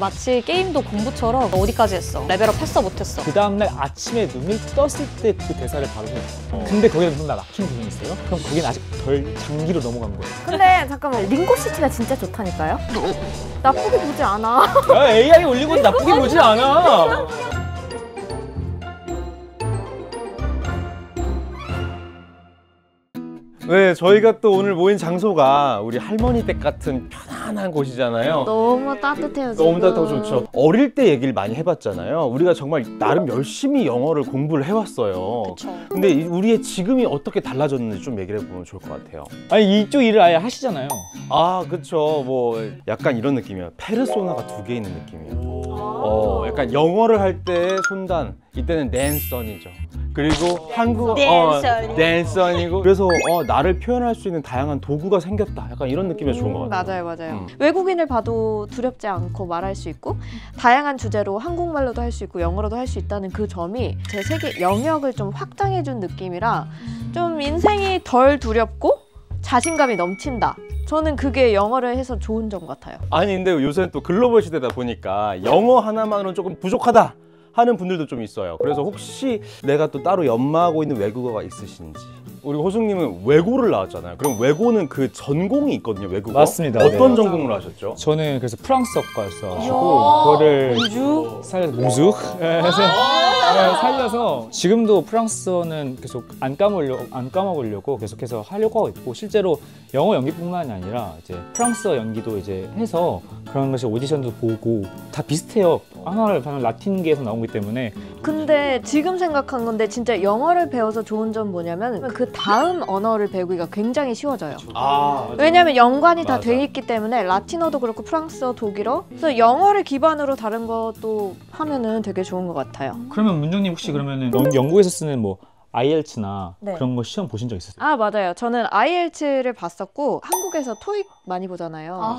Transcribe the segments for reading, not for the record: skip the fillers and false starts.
마치 게임도 공부처럼 어디까지 했어? 레벨업 했어 못했어? 그 다음날 아침에 눈을 떴을 때 그 대사를 바로 해요. 근데 거기에 무슨 나 막힌 부분이 있어요? 그럼 거긴 아직 덜 장기로 넘어간 거예요. 근데 잠깐만, 링고시티가 진짜 좋다니까요? 나쁘게 보지 않아. 야, AI 올리고 나쁘게 보지 않아. 네, 저희가 또 오늘 모인 장소가 우리 할머니 댁 같은 편안한 곳이잖아요. 너무 따뜻해요, 지금. 너무 따뜻하고 좋죠. 어릴 때 얘기를 많이 해봤잖아요. 우리가 정말 나름 열심히 영어를 공부를 해왔어요. 그쵸. 근데 우리의 지금이 어떻게 달라졌는지 좀 얘기를 해보면 좋을 것 같아요. 아니 이쪽 일을 아예 하시잖아요. 아, 그쵸. 뭐 약간 이런 느낌이에요. 페르소나가 2개 있는 느낌이에요. 약간 영어를 할 때 손단, 이때는 낸선이죠. 그리고 한국어 댄선이고 그래서 나를 표현할 수 있는 다양한 도구가 생겼다. 약간 이런 느낌이 좋은 것 같아요. 맞아요. 외국인을 봐도 두렵지 않고 말할 수 있고 다양한 주제로 한국말로도 할 수 있고 영어로도 할 수 있다는 그 점이 제 세계 영역을 좀 확장해준 느낌이라 좀 인생이 덜 두렵고 자신감이 넘친다. 저는 그게 영어를 해서 좋은 점 같아요. 아니 근데 요새는 또 글로벌 시대다 보니까 영어 하나만으로는 조금 부족하다 하는 분들도 좀 있어요. 그래서 혹시 내가 또 따로 연마하고 있는 외국어가 있으신지. 우리 호승님은 외고를 나왔잖아요. 그럼 외고는 그 전공이 있거든요, 외국어. 맞습니다. 어떤 네. 전공을 하셨죠? 저는 그래서 프랑스어과였어가지고 그거를 살려서 무죽 해서 살려서 지금도 프랑스어는 계속 안 까먹으려고 계속해서 하려고 하고 있고 실제로 영어 연기뿐만이 아니라 이제 프랑스어 연기도 이제 해서 그런 것이 오디션도 보고 다 비슷해요. 하나를 라틴계에서 나온 거기 때문에. 근데 지금 생각한 건데 진짜 영어를 배워서 좋은 점 뭐냐면 그 다음 언어를 배우기가 굉장히 쉬워져요. 왜냐면 연관이 다 돼 있기 때문에 라틴어도 그렇고 프랑스어, 독일어 그래서 영어를 기반으로 다른 것도 하면은 되게 좋은 것 같아요. 그러면 문정님 혹시 그러면은 영국에서 쓰는 뭐 IELTS나 네. 그런 거 시험 보신 적 있으세요? 아, 맞아요. 저는 IELTS를 봤었고 한국에서 토익 많이 보잖아요.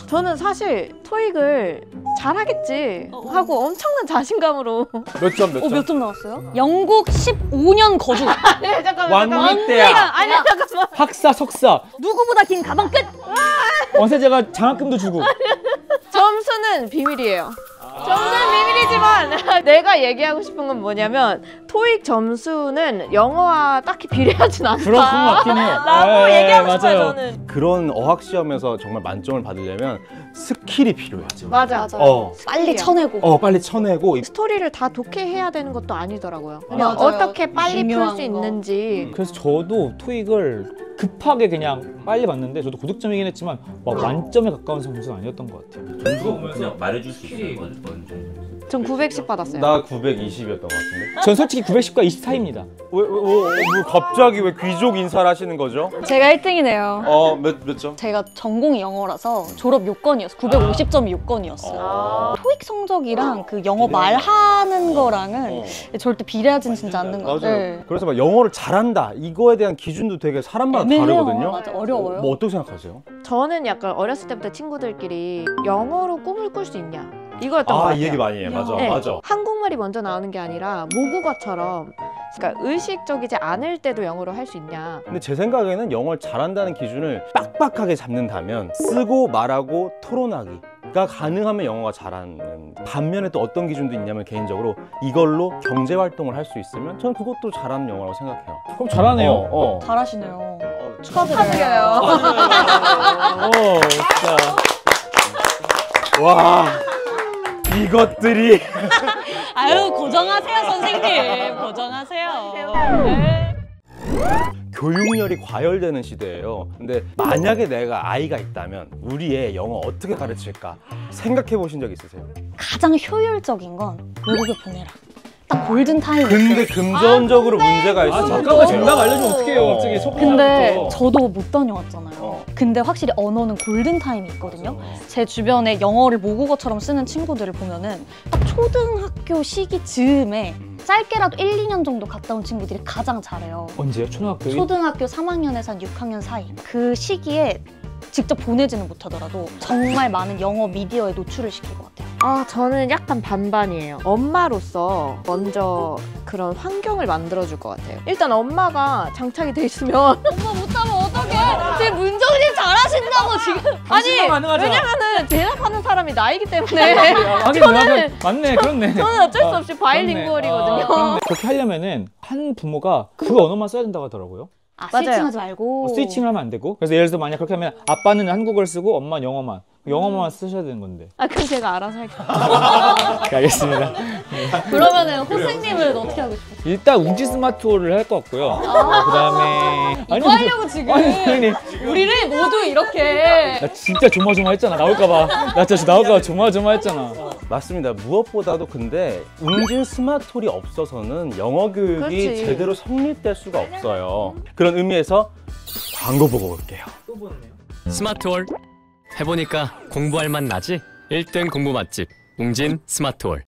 저는 사실 토익을 잘하겠지 하고 엄청난 자신감으로 몇 점? 몇 점 나왔어요? 영국 15년 거주. 네, 잠깐만. 왕립대야. 아니, 잠깐만. 학사, 석사, 누구보다 긴 가방 끝! 원세제가 장학금도 주고. 점수는 비밀이에요. 점수는 비밀이지만 내가 얘기하고 싶은 건 뭐냐면 토익 점수는 영어와 딱히 비례하진 않다. 그런 것 같긴 해요. 라고 얘기하고 싶어요, 맞아요. 저는. 그런 어학 시험에서 정말 만점을 받으려면 스킬이 필요해. 맞아. 빨리 쳐내고. 빨리 쳐내고. 스토리를 다 독해해야 되는 것도 아니더라고요. 그냥 맞아요. 어떻게 빨리 풀 중요한 수 거. 있는지. 그래서 저도 토익을 급하게 그냥 빨리 봤는데 저도 고득점이긴 했지만 막 만점에 가까운 점수는 아니었던 것 같아요. 점수 보면서 말해줄 수 있어요? 어느 정도? 전 910 받았어요. 나 920이었던 것 같은데. 전 솔직히 910과 24입니다. 왜 갑자기 왜 귀족 인사를 하시는 거죠? 제가 1등이네요. 몇 점? 제가 전공이 영어라서 졸업 요건이었어요. 950점이 요건이었어요. 토익 성적이랑 그 영어 말하는 거랑은 절대 비례하진 진짜 않는 것 같아요. 맞아요. 그래서 막 영어를 잘한다 이거에 대한 기준도 되게 사람마다 다르거든요. 맞아, 어려워요. 뭐 어떻게 생각하세요? 저는 약간 어렸을 때부터 친구들끼리 영어로 꿈을 꿀 수 있냐 이거였던 것 같아요. 이 얘기 많이 해. 맞아. 네, 맞아. 한국말이 먼저 나오는 게 아니라 모국어처럼 그러니까 의식적이지 않을 때도 영어로 할 수 있냐. 근데 제 생각에는 영어를 잘한다는 기준을 빡빡하게 잡는다면 쓰고 말하고 토론하기가 가능하면 영어가 잘하는 반면에 또 어떤 기준도 있냐면 개인적으로 이걸로 경제 활동을 할 수 있으면 저는 그것도 잘하는 영어라고 생각해요. 그럼 잘하네요. 잘하시네요. 축하드려요. 진짜. 와 이것들이 아유, 고정하세요, 선생님. 고정하세요. 네. 교육열이 과열되는 시대예요. 근데 만약에 내가 아이가 있다면 우리 애 영어 어떻게 가르칠까 생각해 보신 적 있으세요? 가장 효율적인 건 외국에 보내라. 딱 골든타임이 근데 있어요. 금전적으로 문제가 있어. 잠깐만 정답 알려주면 어떡해요 갑자기 속 근데 저도 못 다녀왔잖아요. 근데 확실히 언어는 골든타임이 있거든요. 제 주변에 영어를 모국어처럼 쓰는 친구들을 보면은 딱 초등학교 시기 즈음에 짧게라도 1, 2년 정도 갔다 온 친구들이 가장 잘해요. 언제요? 초등학교? 초등학교 3학년에서 한 6학년 사이. 그 시기에 직접 보내지는 못하더라도 정말 많은 영어 미디어에 노출을 시킬 것 같아요. 저는 약간 반반이에요. 엄마로서 먼저 그런 환경을 만들어줄 것 같아요. 일단 엄마가 장착이 돼 있으면 엄마 못하면 어떡해? 제 문정님 잘하신다고 지금. 아니 가능하죠. 왜냐면은 대답하는 사람이 나이기 때문에 하긴 맞네, 그렇네. 저는 어쩔 수 없이 바이링구얼이거든요. 그런데 그렇게 하려면은 한 부모가 그 언어만 써야 된다고 하더라고요. 맞아요. 스위칭하지 말고. 스위칭을 하면 안 되고. 그래서 예를 들어서 만약 그렇게 하면 아빠는 한국어를 쓰고 엄마는 영어만 쓰셔야 되는 건데. 그럼 제가 알아서 할게요. 네, 알겠습니다. 그러면은 호생님은 어떻게 하고 싶어요? 일단 웅지 스마트홀을 할 것 같고요. 그다음에 이거 하려고 지금 아니, 우리를 모두 이렇게. 나 진짜 조마조마했잖아. 나올까봐. 나 진짜 나올까봐 조마조마했잖아. 맞습니다. 무엇보다도 근데 웅진 스마트홀이 없어서는 영어 교육이 그렇지. 제대로 성립될 수가 없어요. 그런 의미에서 광고 보고 올게요. 스마트홀 해보니까 공부할 맛 나지? 1등 공부 맛집 웅진 스마트홀.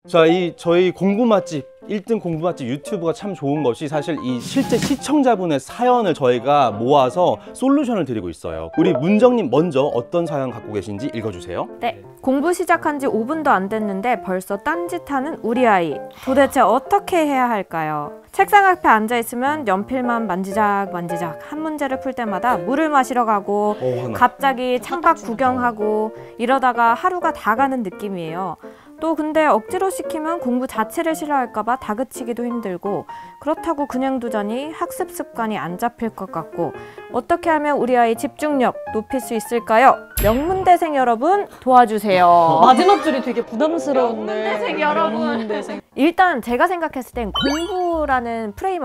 자, 저희 공부 맛집 1등 공부 맛집 유튜브가 참 좋은 것이 사실 이 실제 시청자분의 사연을 저희가 모아서 솔루션을 드리고 있어요. 우리 문정님 먼저 어떤 사연 갖고 계신지 읽어주세요. 네. 공부 시작한 지 5분도 안 됐는데 벌써 딴짓하는 우리 아이. 도대체 어떻게 해야 할까요? 책상 앞에 앉아있으면 연필만 만지작 한 문제를 풀 때마다 물을 마시러 가고 갑자기 창밖 구경하고 이러다가 하루가 다 가는 느낌이에요. 또 근데 억지로 시키면 공부 자체를 싫어할까봐 다그치기도 힘들고 그렇다고 그냥 두자니 학습 습관이 안 잡힐 것 같고 어떻게 하면 우리 아이 집중력 높일 수 있을까요? 명문대생 여러분 도와주세요. 마지막 줄이 되게 부담스러운데. 명문대생 여러분. 일단 제가 생각했을 땐 공부라는 프레임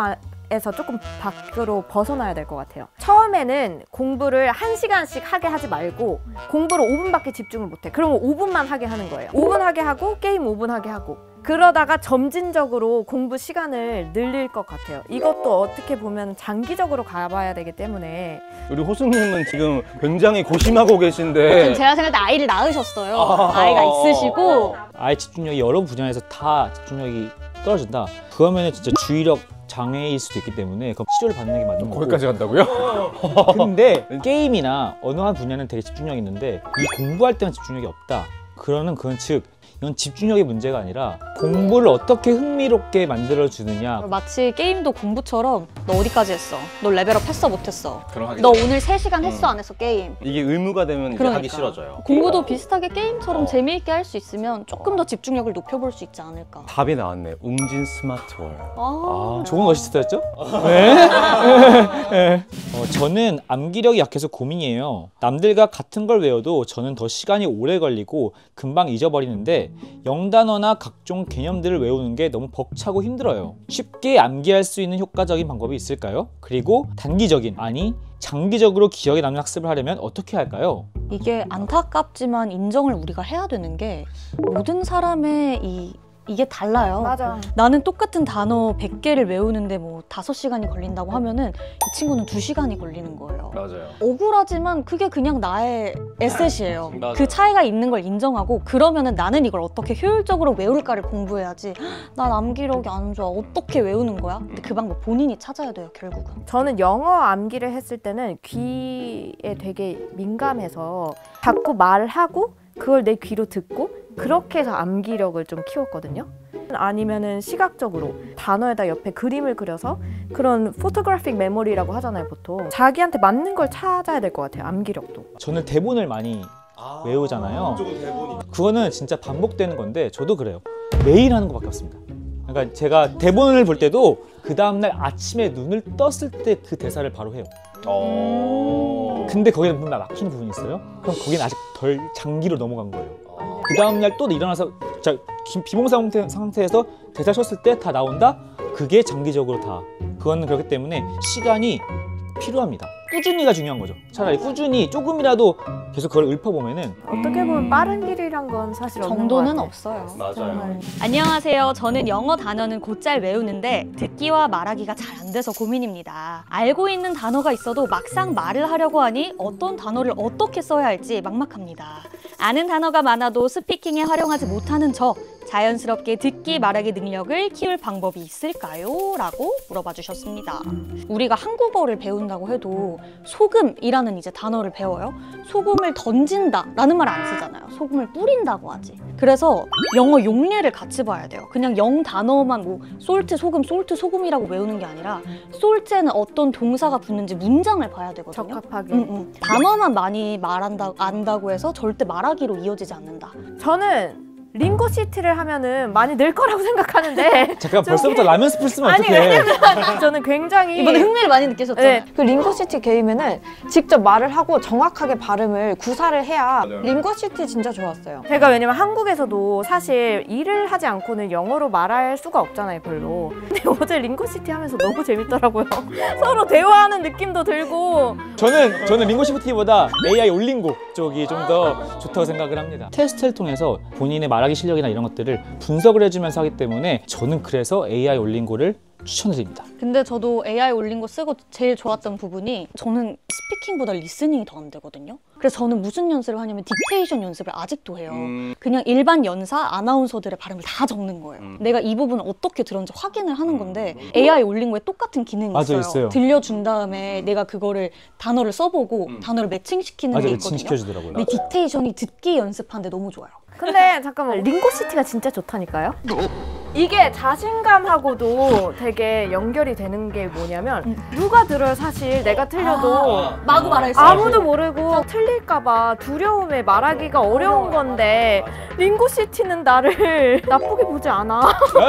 에서 조금 밖으로 벗어나야 될 것 같아요. 처음에는 공부를 1시간씩 하게 하지 말고 공부를 5분밖에 집중을 못해. 그러면 5분만 하게 하는 거예요. 5분 하게 하고 게임 5분 하게 하고 그러다가 점진적으로 공부 시간을 늘릴 것 같아요. 이것도 어떻게 보면 장기적으로 가봐야 되기 때문에 우리 호수님은 지금 굉장히 고심하고 계신데 지금 제가 생각할 때 아이를 낳으셨어요. 아이가 있으시고. 아이 집중력이 여러 분야에서 다 집중력이 떨어진다. 그러면 진짜 주의력 장애일 수도 있기 때문에 그럼 치료를 받는 게 맞는 거고. 거기까지 간다고요? 근데 게임이나 어느 한 분야는 되게 집중력이 있는데 이 공부할 때만 집중력이 없다. 그건 즉 이건 집중력의 문제가 아니라 공부를 어떻게 흥미롭게 만들어주느냐. 마치 게임도 공부처럼 너 어디까지 했어? 너 레벨업 했어 못했어? 그럼 하기 너 오늘 3시간 했어 안 했어 게임? 이게 의무가 되면 이제 그러니까. 하기 싫어져요. 공부도 비슷하게 게임처럼 재미있게 할 수 있으면 조금 더 집중력을 높여볼 수 있지 않을까. 답이 나왔네. 웅진 스마트홀. 좋은 어시스트였죠? 네. 네. 저는 암기력이 약해서 고민이에요. 남들과 같은 걸 외워도 저는 더 시간이 오래 걸리고 금방 잊어버리는데 영단어나 각종 개념들을 외우는 게 너무 벅차고 힘들어요. 쉽게 암기할 수 있는 효과적인 방법이 있을까요? 그리고 단기적인, 아니 장기적으로 기억에 남는 학습을 하려면 어떻게 할까요? 이게 안타깝지만 인정을 우리가 해야 되는 게 모든 사람의 이게 달라요. 맞아. 나는 똑같은 단어 100개를 외우는데 뭐 5시간이 걸린다고 하면은 이 친구는 2시간이 걸리는 거예요. 맞아요. 억울하지만 그게 그냥 나의 에셋이에요. 맞아요. 그 차이가 있는 걸 인정하고 그러면은 나는 이걸 어떻게 효율적으로 외울까를 공부해야지. 난 암기력이 안 좋아. 어떻게 외우는 거야? 근데 그 방법 본인이 찾아야 돼요, 결국은. 저는 영어 암기를 했을 때는 귀에 되게 민감해서 자꾸 말을 하고 그걸 내 귀로 듣고 그렇게 해서 암기력을 좀 키웠거든요. 아니면은 시각적으로 단어에다 옆에 그림을 그려서 그런 포토그래픽 메모리라고 하잖아요, 보통. 자기한테 맞는 걸 찾아야 될 것 같아요, 암기력도. 저는 대본을 많이 외우잖아요. 그거는 진짜 반복되는 건데 저도 그래요. 매일 하는 것밖에 없습니다. 그러니까 제가 대본을 볼 때도 그 다음날 아침에 눈을 떴을 때 그 대사를 바로 해요. 근데 거기에 뭔가 막히는 부분이 있어요? 그럼 거기는 아직 덜 장기로 넘어간 거예요. 그 다음날 또 일어나서 비몽사 상태에서 대사 쳤을 때 다 나온다? 그게 장기적으로 다. 그거는 그렇기 때문에 시간이 필요합니다. 꾸준히가 중요한 거죠. 차라리 꾸준히 조금이라도 계속 그걸 읊어보면은 어떻게 보면 빠른 길이란 건 사실 없는 정도는 것 같아요. 없어요. 맞아요. 안녕하세요. 저는 영어 단어는 곧잘 외우는데 듣기와 말하기가 잘 안 돼서 고민입니다. 알고 있는 단어가 있어도 막상 말을 하려고 하니 어떤 단어를 어떻게 써야 할지 막막합니다. 아는 단어가 많아도 스피킹에 활용하지 못하는 저 자연스럽게 듣기 말하기 능력을 키울 방법이 있을까요? 라고 물어봐 주셨습니다. 우리가 한국어를 배운다고 해도 소금이라는 이제 단어를 배워요. 소금을 던진다 라는 말 안 쓰잖아요. 소금을 뿌린다고 하지. 그래서 영어 용례를 같이 봐야 돼요. 그냥 영 단어만 뭐 솔트 소금이라고 외우는 게 아니라 솔트에는 어떤 동사가 붙는지 문장을 봐야 되거든요. 적합하게. 단어만 많이 안다고 해서 절대 말하기로 이어지지 않는다. 저는 링고시티를 하면은 많이 늘 거라고 생각하는데 잠깐 벌써부터 라면 스프 쓰면 아니 어떡해. 왜냐면 저는 굉장히 이번에 흥미를 많이 느끼셨죠? 네. 그 링고시티 게임에는 직접 말을 하고 정확하게 발음을 구사를 해야 링고시티 진짜 좋았어요. 제가 왜냐면 한국에서도 사실 일을 하지 않고는 영어로 말할 수가 없잖아요, 별로. 근데 어제 링고시티 하면서 너무 재밌더라고요. 서로 대화하는 느낌도 들고. 저는 링고시티보다 AI 올링고 쪽이 좀 더 좋다고 생각을 합니다. 테스트를 통해서 본인의 말하기 실력이나 이런 것들을 분석을 해주면서 하기 때문에 저는 그래서 AI 올링고를 추천드립니다. 근데 저도 AI 올링고 쓰고 제일 좋았던 부분이 저는 스피킹보다 리스닝이 더 안 되거든요. 그래서 저는 무슨 연습을 하냐면 딕테이션 연습을 아직도 해요. 그냥 일반 연사, 아나운서들의 발음을 다 적는 거예요. 내가 이 부분을 어떻게 들었는지 확인을 하는 건데 AI 올링고에 똑같은 기능이 맞아, 있어요. 있어요. 들려준 다음에 내가 그거를 단어를 써보고 단어를 매칭시키는 맞아, 게 매칭 있거든요. 시켜주더라고요. 근데 딕테이션이 듣기 연습하는데 너무 좋아요. 근데 잠깐만, 링고시티가 진짜 좋다니까요? 이게 자신감하고도 되게 연결이 되는 게 뭐냐면 누가 들어요. 사실 내가 틀려도 마구 말할 수 아무도 모르고 틀릴까봐 두려움에 말하기가 어려운 건데 링고시티는 나를 나쁘게 보지 않아.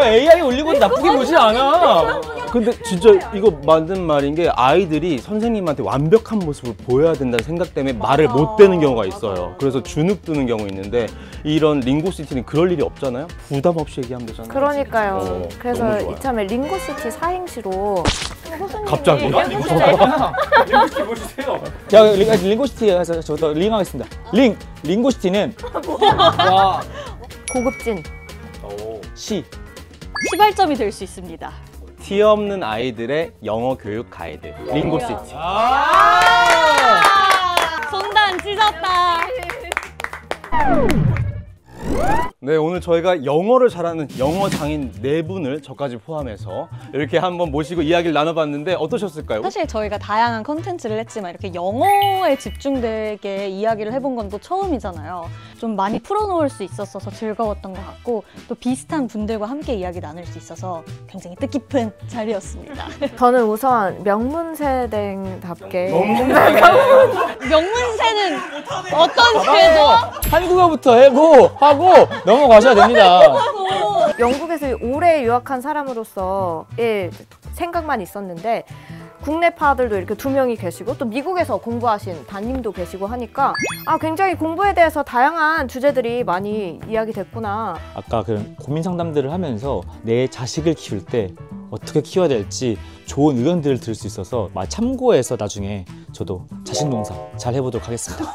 AI 올링고는 나쁘게 보지 않아. 근데 진짜 이거 맞는 말인 게 아이들이 선생님한테 완벽한 모습을 보여야 된다는 생각 때문에 말을 못 대는 경우가 있어요. 그래서 주눅 드는 경우 있는데 이런 링고시티는 그럴 일이 없잖아요. 부담 없이 얘기하면 되잖아요. 그러니까요. 그래서 너무 좋아요. 이참에 링고시티 사행시로 갑자기? 자, 링고시티에서 저도 링하겠습니다. 링고시티는 고급진. 시발점이 될 수 있습니다. 티 없는 아이들의 영어 교육 가이드 링고시티. 손단 찢었다. 네, 오늘 저희가 영어를 잘하는 영어 장인 4분을 저까지 포함해서 이렇게 한번 모시고 이야기를 나눠봤는데 어떠셨을까요? 사실 저희가 다양한 컨텐츠를 했지만 이렇게 영어에 집중되게 이야기를 해본 건 또 처음이잖아요. 좀 많이 풀어놓을 수 있었어서 즐거웠던 것 같고 또 비슷한 분들과 함께 이야기 나눌 수 있어서 굉장히 뜻깊은 자리였습니다. 저는 우선 명문세대답게 명문세는 어떤 세죠? 한국어부터 하고 넘어가셔야 됩니다. 영국에서 오래 유학한 사람으로서의 생각만 있었는데 국내파들도 이렇게 2명이 계시고 또 미국에서 공부하신 담임도 계시고 하니까 굉장히 공부에 대해서 다양한 주제들이 많이 이야기됐구나. 아까 그 고민 상담들을 하면서 내 자식을 키울 때 어떻게 키워야 될지 좋은 의견들을 들을 수 있어서 참고해서 나중에 저도 자식 농사 잘 해보도록 하겠습니다.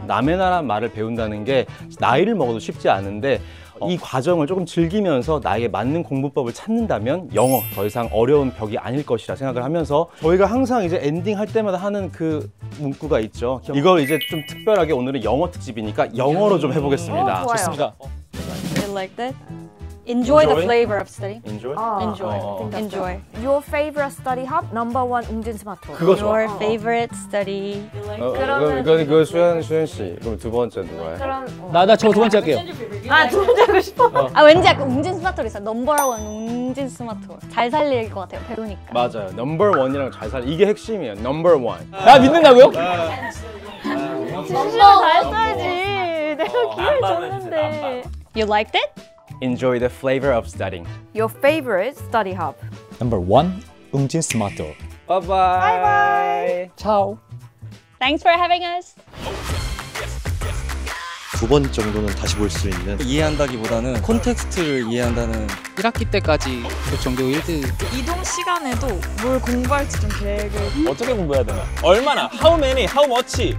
남의 나라 말을 배운다는 게 나이를 먹어도 쉽지 않은데 이 과정을 조금 즐기면서 나에게 맞는 공부법을 찾는다면 영어 더 이상 어려운 벽이 아닐 것이라 생각을 하면서 저희가 항상 이제 엔딩 할 때마다 하는 그 문구가 있죠. 이걸 이제 좀 특별하게 오늘은 영어 특집이니까 영어로 좀 해보겠습니다. 좋아요. 좋습니다. You like that? Enjoy the flavor of study. Enjoy? Enjoy. Enjoy. Your favorite study hub number one 웅진 스마트홀. 그거 좋아. Your favorite study. 이거 수현 씨. 그럼 두 번째 누가요? 그럼 나 저 두 번째 할게요. 두 번째 하고 싶어. 왠지 약간 웅진 스마트홀 있어. 넘버원 웅진 스마트홀. 잘 살릴 것 같아요. 배우니까. 맞아요. 넘버 원이랑 잘 살. 이게 핵심이에요. 넘버 원. 나 믿는다고요? 진짜 잘 살지. 내가 기회를 줬는데. You liked it? Enjoy the flavor of studying. Your favorite study hub. Number 1, 웅진 스마트. Bye bye. 차오. Thanks for having us. 2번 정도는 다시 볼 수 있는 이해한다기보다는 콘텍스트를 이해한다는 1학기 때까지 그 정도 1대 이동 시간에도 뭘 공부할지 좀 계획을 어떻게 공부해야 되나? 얼마나? How many? How much?